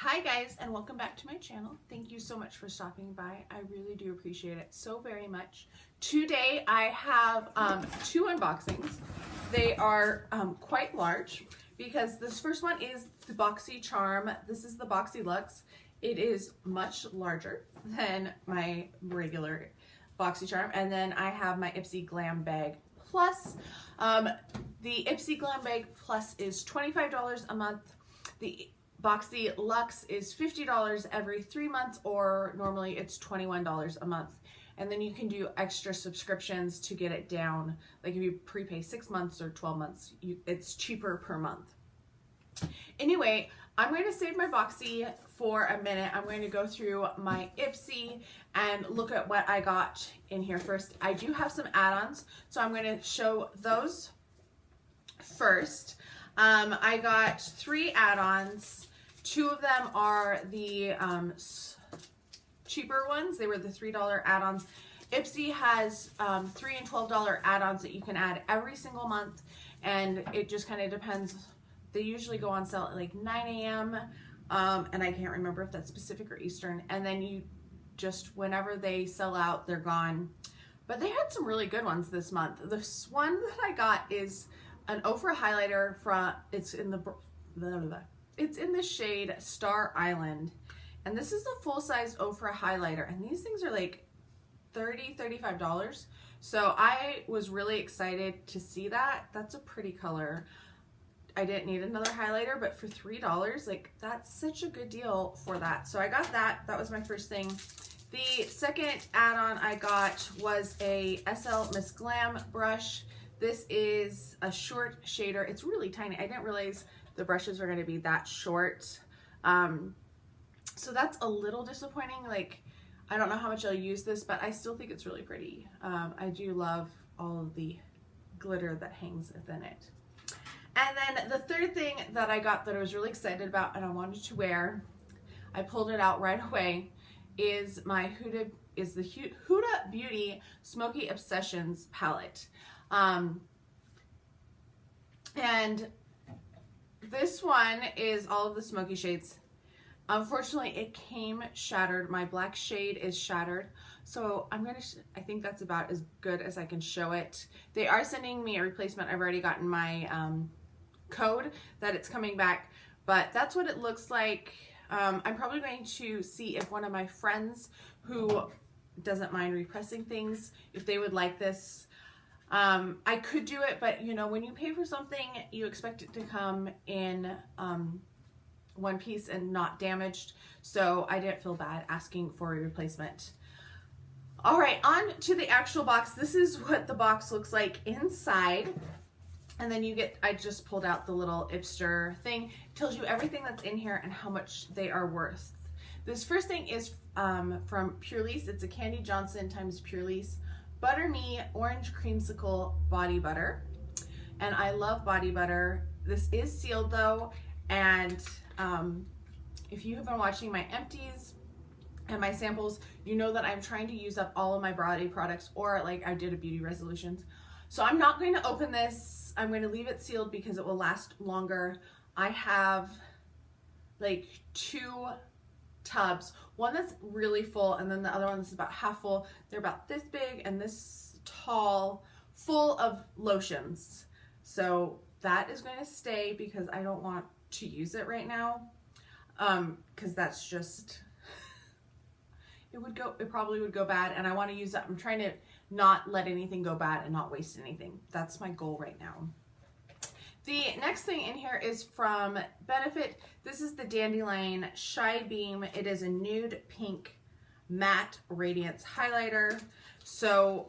Hi guys, and welcome back to my channel. Thank you so much for stopping by. I really do appreciate it so very much. Today I have two unboxings. They are quite large because this first one is the Boxy Charm. This is the Boxyluxe. It is much larger than my regular Boxy Charm. And then I have my Ipsy Glam bag plus. The Ipsy Glam bag plus is $25 a month. The Boxyluxe is $50 every 3 months, or normally it's $21 a month. And then you can do extra subscriptions to get it down. Like if you prepay 6 months or 12 months, it's cheaper per month. Anyway, I'm going to save my Boxy for a minute. I'm going to go through my Ipsy and look at what I got in here first. I do have some add-ons, so I'm going to show those first. I got 3 add-ons. 2 of them are the cheaper ones. They were the $3 add-ons. Ipsy has $3 and $12 add-ons that you can add every single month, and it just kind of depends. They usually go on sale at like 9 a.m. And I can't remember if that's Pacific or Eastern. And then you just, whenever they sell out, they're gone. But they had some really good ones this month. This one that I got is an Ofra highlighter from, it's in the shade Star Island, and this is a full-size Ofra highlighter, and these things are like $35. So I was really excited to see that. That's a pretty color. I didn't need another highlighter, but for $3, like, that's such a good deal for that. So I got that. That was my first thing. The second add-on I got was a SL Miss Glam brush. This is a short shader. It's really tiny. I didn't realize the brushes were going to be that short. So that's a little disappointing. Like, I don't know how much I'll use this, but I still think it's really pretty. I do love all of the glitter that hangs within it. And then the third thing that I got that I was really excited about and I wanted to wear, I pulled it out right away, is my Huda Beauty Smoky Obsessions palette. And this one is all of the smoky shades. Unfortunately, it came shattered. My black shade is shattered. So I think that's about as good as I can show it. They are sending me a replacement. I've already gotten my code that it's coming back, but that's what it looks like. I'm probably going to see if one of my friends who doesn't mind repressing things, if they would like this. I could do it, but you know, when you pay for something, you expect it to come in one piece and not damaged. So I didn't feel bad asking for a replacement. All right, on to the actual box. This is what the box looks like inside. And then you get, I just pulled out the little Ipster thing. It tells you everything that's in here and how much they are worth. This first thing is from Pure Lease. It's a Candy Johnson times Pure Lease Butter Me Orange Creamsicle Body Butter. And I love body butter. This is sealed though, and if you have been watching my empties and my samples, you know that I'm trying to use up all of my body products, or like I did a beauty resolutions. So I'm not going to open this. I'm going to leave it sealed because it will last longer. I have like 2 tubs, one that's really full and then the other one that's about half full. They're about this big and this tall, full of lotions. So that is going to stay because I don't want to use it right now, because that's just, it probably would go bad, and I want to use that. I'm trying to not let anything go bad and not waste anything. That's my goal right now. The next thing in here is from Benefit. This is the Dandelion Shy Beam. It is a nude pink matte radiance highlighter. So,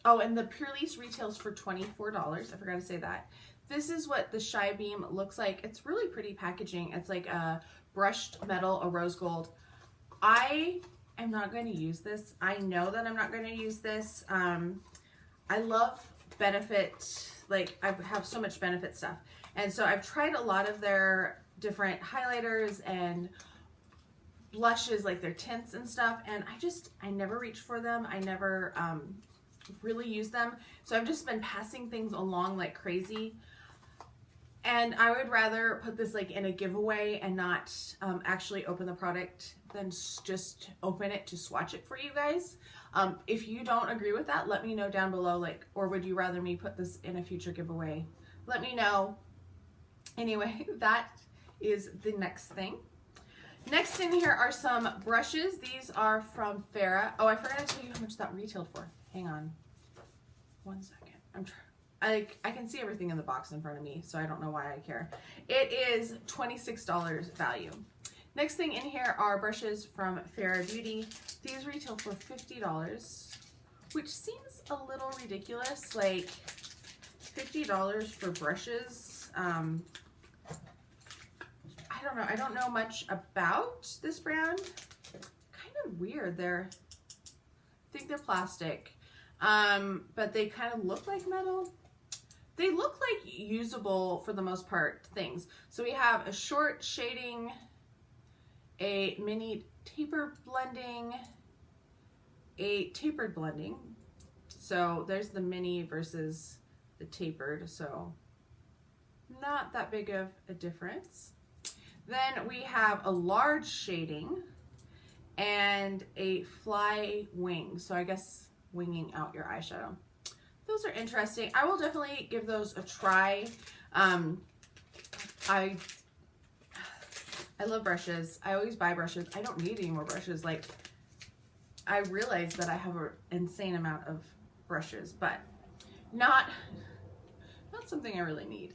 oh, and the Pure Lease retails for $24. I forgot to say that. This is what the Shy Beam looks like. It's really pretty packaging. It's like a brushed metal, a rose gold. I am not going to use this. I know that I'm not going to use this. I love Benefit. Like, I have so much Benefit stuff. And so I've tried a lot of their different highlighters and blushes, like their tints and stuff. And I never reach for them. I never really use them. So I've just been passing things along like crazy. And I would rather put this like in a giveaway and not actually open the product than just open it to swatch it for you guys. If you don't agree with that, let me know down below, like, or would you rather me put this in a future giveaway? Let me know. Anyway, that is the next thing. Next in here are some brushes. These are from Farrah. Oh, I forgot to tell you how much that retailed for. Hang on 1 second. I can see everything in the box in front of me, so I don't know why I care. It is $26 value. Next thing in here are brushes from Farrah Beauty. These retail for $50, which seems a little ridiculous. Like $50 for brushes. I don't know. I don't know much about this brand. Kind of weird. I think they're plastic, but they kind of look like metal. They look like usable, for the most part, things. So we have a short shading, a mini tapered blending, a tapered blending. So there's the mini versus the tapered, so not that big of a difference. Then we have a large shading and a fly wing. So I guess winging out your eyeshadow. Those are interesting. I will definitely give those a try. I love brushes. I always buy brushes. I don't need any more brushes. Like, I realize that I have an insane amount of brushes, but not something I really need.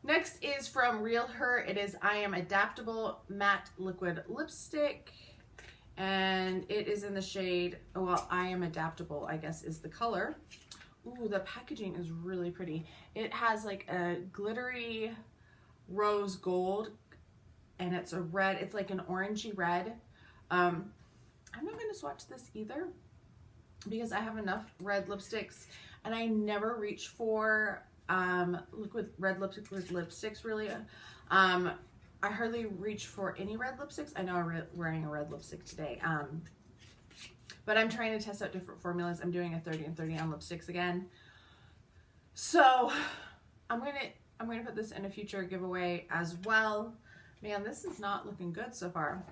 Next is from Real Her. It is I Am Adaptable Matte Liquid Lipstick. And it is in the shade, well, I Am Adaptable, I guess, is the color. Ooh, the packaging is really pretty. It has like a glittery rose gold, and it's a red. It's like an orangey red. I'm not going to swatch this either because I have enough red lipsticks, and I never reach for red lipsticks really. I hardly reach for any red lipsticks. I know I'm wearing a red lipstick today. But I'm trying to test out different formulas. I'm doing a 30 and 30 on lipsticks again. So I'm gonna put this in a future giveaway as well. Man, this is not looking good so far.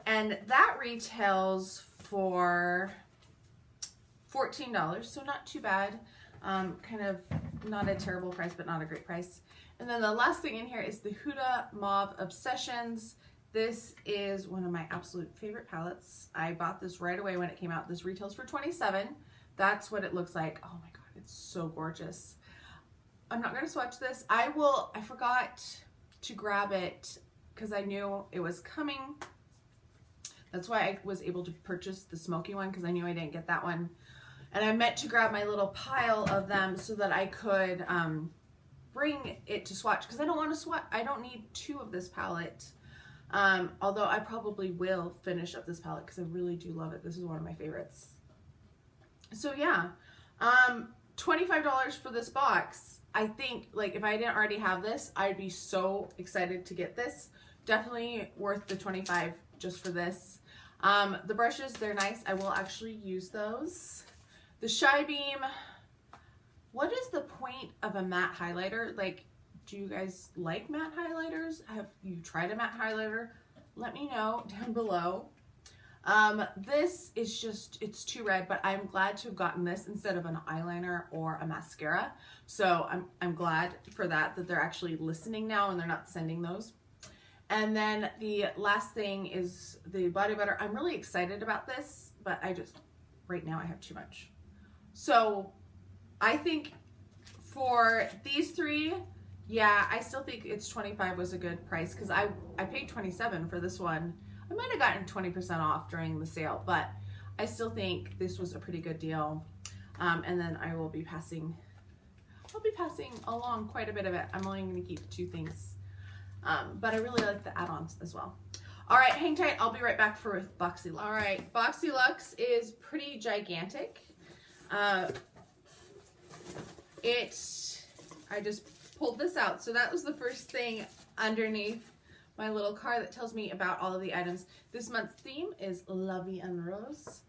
And that retails for $14, so not too bad. Kind of not a terrible price, but not a great price. And then the last thing in here is the Huda Mauve Obsessions. This is one of my absolute favorite palettes. I bought this right away when it came out. This retails for $27. That's what it looks like. Oh my God, it's so gorgeous. I'm not gonna swatch this. I forgot to grab it because I knew it was coming. That's why I was able to purchase the smoky one, because I knew I didn't get that one. And I meant to grab my little pile of them so that I could bring it to swatch, because I don't want to swatch. I don't need 2 of this palette. Although I probably will finish up this palette because I really do love it. This is one of my favorites. So yeah, $25 for this box. I think, like, if I didn't already have this, I'd be so excited to get this. Definitely worth the $25 just for this. The brushes, they're nice. I will actually use those. The Shy Beam. What is the point of a matte highlighter? Like, do you guys like matte highlighters? Have you tried a matte highlighter? Let me know down below. This is just, it's too red, but I'm glad to have gotten this instead of an eyeliner or a mascara. So I'm glad for that they're actually listening now and they're not sending those. And then the last thing is the body butter. I'm really excited about this, but right now I have too much. So I think for these 3, yeah, I still think it's $25 was a good price, because I paid $27 for this one. I might have gotten 20% off during the sale, but I still think this was a pretty good deal. And then I will be passing along quite a bit of it. I'm only going to keep 2 things, but I really like the add-ons as well. All right, hang tight. I'll be right back for Boxyluxe. All right, Boxyluxe is pretty gigantic. I just pulled this out. So that was the first thing underneath my little card that tells me about all of the items. This month's theme is La Vie en Rose,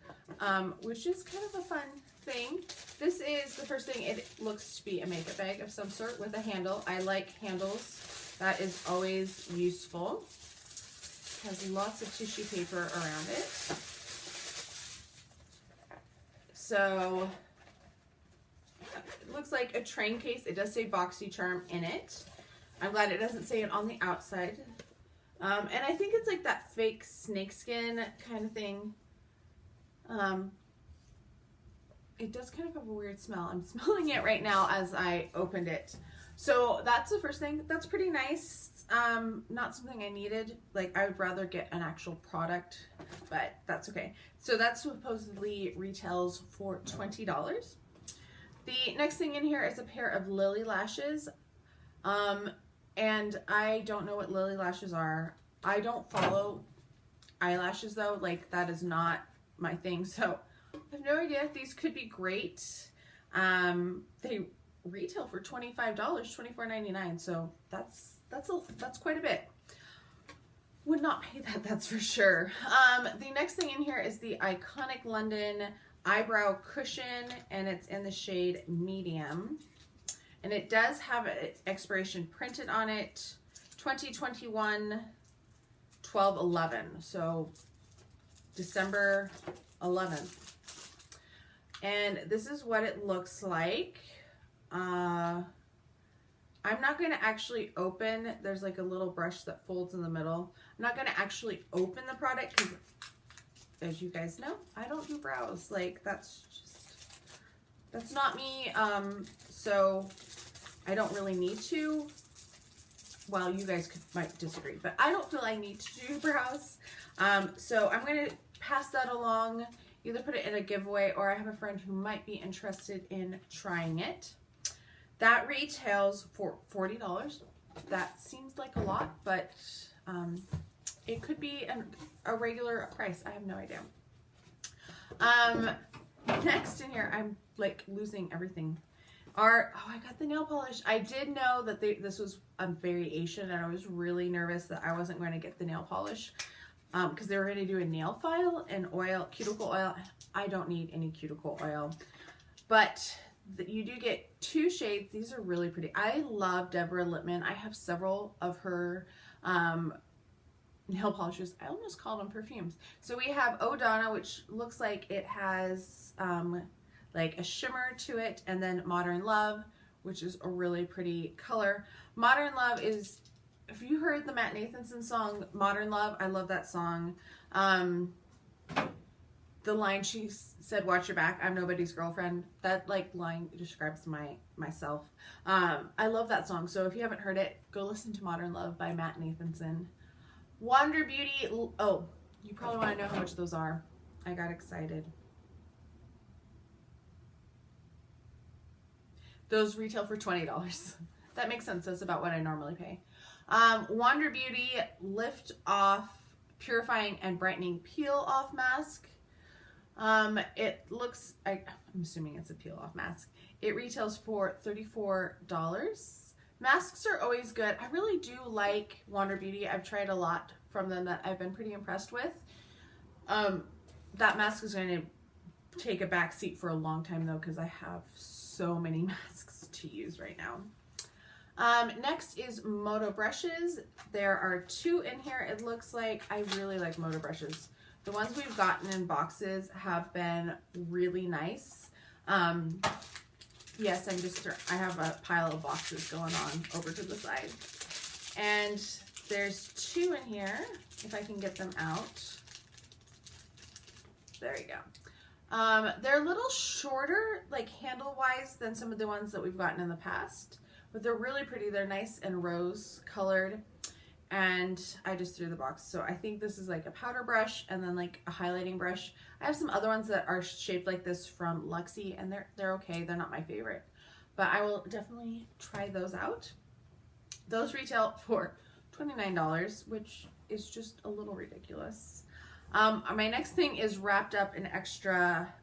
which is kind of a fun thing. This is the first thing. It looks to be a makeup bag of some sort with a handle. I like handles. That is always useful. It has lots of tissue paper around it. So it looks like a train case. It does say BoxyCharm in it. I'm glad it doesn't say it on the outside. And I think it's like that fake snakeskin kind of thing. It does kind of have a weird smell. I'm smelling it right now as I opened it. So that's the first thing. That's pretty nice. Not something I needed. Like, I would rather get an actual product, but that's okay. So that supposedly retails for $20. The next thing in here is a pair of Lily lashes. And I don't know what Lily lashes are. I don't follow eyelashes though. Like, that is not my thing. So I have no idea. These could be great. They retail for $25, $24.99. So that's quite a bit. Would not pay that, that's for sure. The next thing in here is the Iconic London eyebrow cushion, and it's in the shade medium. And it does have an expiration printed on it, 2021, 12/11. So December 11th. And this is what it looks like. I'm not going to actually open, there's like a little brush that folds in the middle. I'm not going to actually open the product because, as you guys know, I don't do brows. Like, that's not me. So I don't really need to. Well, you guys might disagree, but I don't feel I need to do brows. So I'm going to pass that along, either put it in a giveaway, or I have a friend who might be interested in trying it. That retails for $40. That seems like a lot, but it could be a regular price. I have no idea. Next in here, I'm like losing everything. I got the nail polish. I did know that this was a variation, and I was really nervous that I wasn't going to get the nail polish because they were going to do a nail file and oil, cuticle oil. I don't need any cuticle oil, but you do get 2 shades. These are really pretty. I love Deborah Lippmann. I have several of her nail polishes. I almost called them perfumes. So we have O'Donna, which looks like it has like a shimmer to it, and then Modern Love, which is a really pretty color. Modern Love is, if you heard the Matt Nathanson song Modern Love, I love that song. The line she said, "Watch your back, I'm nobody's girlfriend," that like line describes myself. I love that song. So if you haven't heard it, go listen to Modern Love by Matt Nathanson. Wander Beauty. Oh, you probably want to know how much those are. I got excited. Those retail for $20. That makes sense. That's about what I normally pay. Wander Beauty Lift Off Purifying and Brightening Peel Off Mask. It looks, I'm assuming it's a peel off mask. It retails for $34. Masks are always good. I really do like Wander Beauty. I've tried a lot from them that I've been pretty impressed with. That mask is going to take a back seat for a long time though, because I have so many masks to use right now. Next is Moto brushes. There are 2 in here. It looks like I really like Moto brushes. The ones we've gotten in boxes have been really nice. Yes, I have a pile of boxes going on over to the side. And there's 2 in here, if I can get them out. There you go. They're a little shorter, like handle-wise, than some of the ones that we've gotten in the past. But they're really pretty. They're nice and rose colored. And I just threw the box. So I think this is like a powder brush and then like a highlighting brush. I have some other ones that are shaped like this from Luxe, and they're okay. They're not my favorite, but I will definitely try those out. Those retail for $29, which is just a little ridiculous. My next thing is wrapped up in extra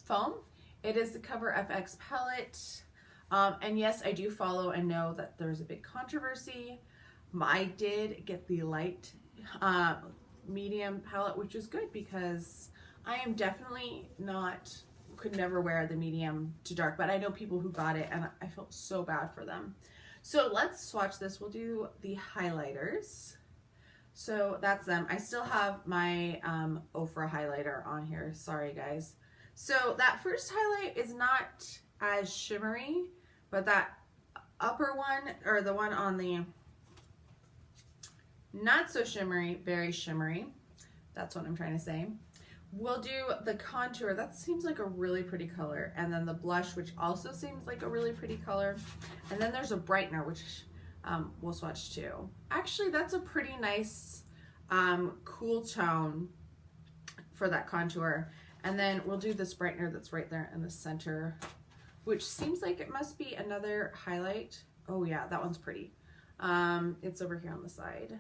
foam. It is the Cover FX palette. And yes, I do follow and know that there's a big controversy. I did get the light medium palette, which is good because I am definitely not could never wear the medium to dark, but I know people who got it and I felt so bad for them. So let's swatch this. We'll do the highlighters. So that's them. I still have my Ofra highlighter on here. Sorry guys. So that first highlight is not as shimmery, but that upper one, or the one on the not so shimmery, very shimmery, that's what I'm trying to say. We'll do the contour. That seems like a really pretty color. And then the blush, which also seems like a really pretty color. And then there's a brightener, which we'll swatch too. Actually, that's a pretty nice cool tone for that contour. And then we'll do this brightener that's right there in the center, which seems like it must be another highlight. Oh yeah, that one's pretty. It's over here on the side.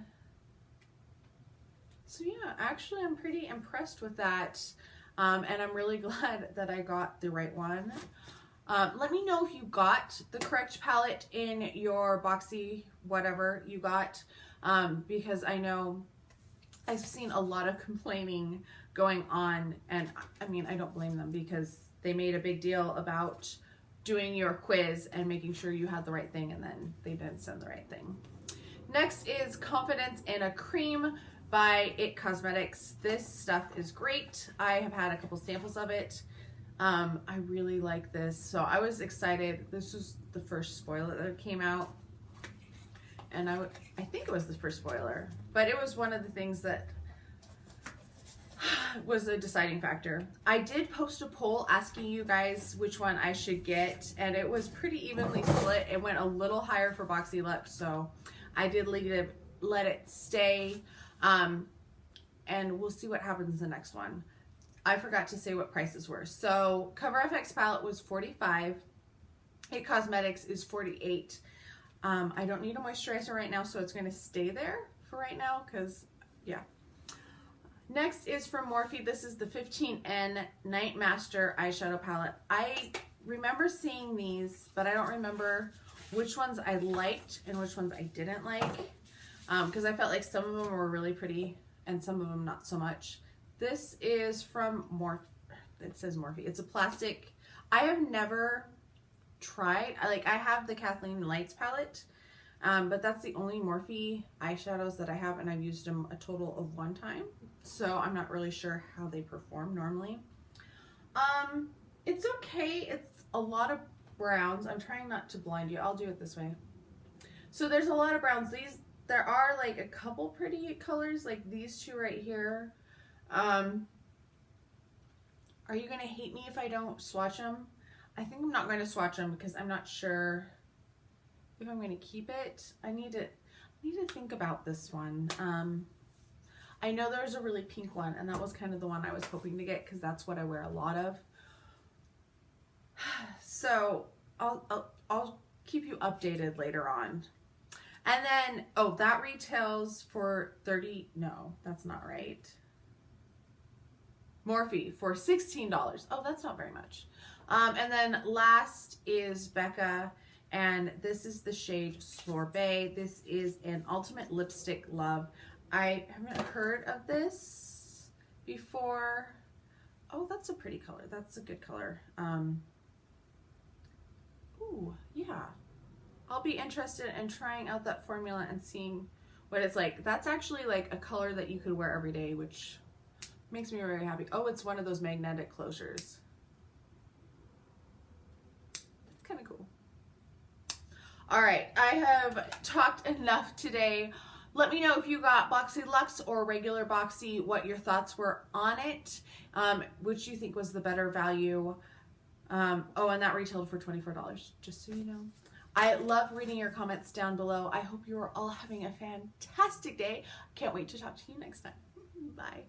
So yeah, actually I'm pretty impressed with that. And I'm really glad that I got the right one. Let me know if you got the correct palette in your boxy, whatever you got, because I know I've seen a lot of complaining going on, and I mean, I don't blame them because they made a big deal about doing your quiz and making sure you had the right thing, and then they didn't send the right thing. Next is Confidence in a Cream by It Cosmetics. This stuff is great. I have had a couple samples of it. I really like this, so I was excited. This was the first spoiler that came out, and I think it was the first spoiler, but it was one of the things that was a deciding factor. I did post a poll asking you guys which one I should get, and it was pretty evenly split. It went a little higher for Boxyluxe, so I did let it stay, and we'll see what happens in the next one. I forgot to say what prices were. So Cover FX palette was $45. It Cosmetics is $48. I don't need a moisturizer right now, so it's going to stay there for right now because, yeah. Next is from Morphe. This is the 15N Night Master eyeshadow palette. I remember seeing these, but I don't remember which ones I liked and which ones I didn't like, because I felt like some of them were really pretty and some of them not so much. This is from Morphe. It says Morphe. It's a plastic. I have never tried. I have the Kathleen Lights palette, but that's the only Morphe eyeshadows that I have, and I've used them a total of one time. So I'm not really sure how they perform normally. It's okay. It's a lot of browns. I'm trying not to blind you. I'll do it this way. So there's a lot of browns. There are like a couple pretty colors, like these two right here. Are you gonna hate me if I don't swatch them? I think I'm not going to swatch them because I'm not sure if I'm going to keep it. I need to think about this one. I know there's a really pink one, and that was kind of the one I was hoping to get because that's what I wear a lot of. So I'll keep you updated later on. And then, oh, that retails for $30. No, that's not right. Morphe for $16. Oh, that's not very much. And then last is Becca, and this is the shade Sorbet. This is an Ultimate Lipstick Love. I haven't heard of this before. Oh, that's a pretty color. That's a good color. Ooh, yeah. I'll be interested in trying out that formula and seeing what it's like. That's actually like a color that you could wear every day, which makes me very happy. Oh, it's one of those magnetic closures. That's kind of cool. All right, I have talked enough today. Let me know if you got Boxyluxe or regular Boxy, what your thoughts were on it, which you think was the better value. Oh, and that retailed for $24, just so you know. I love reading your comments down below. I hope you are all having a fantastic day. Can't wait to talk to you next time. Bye.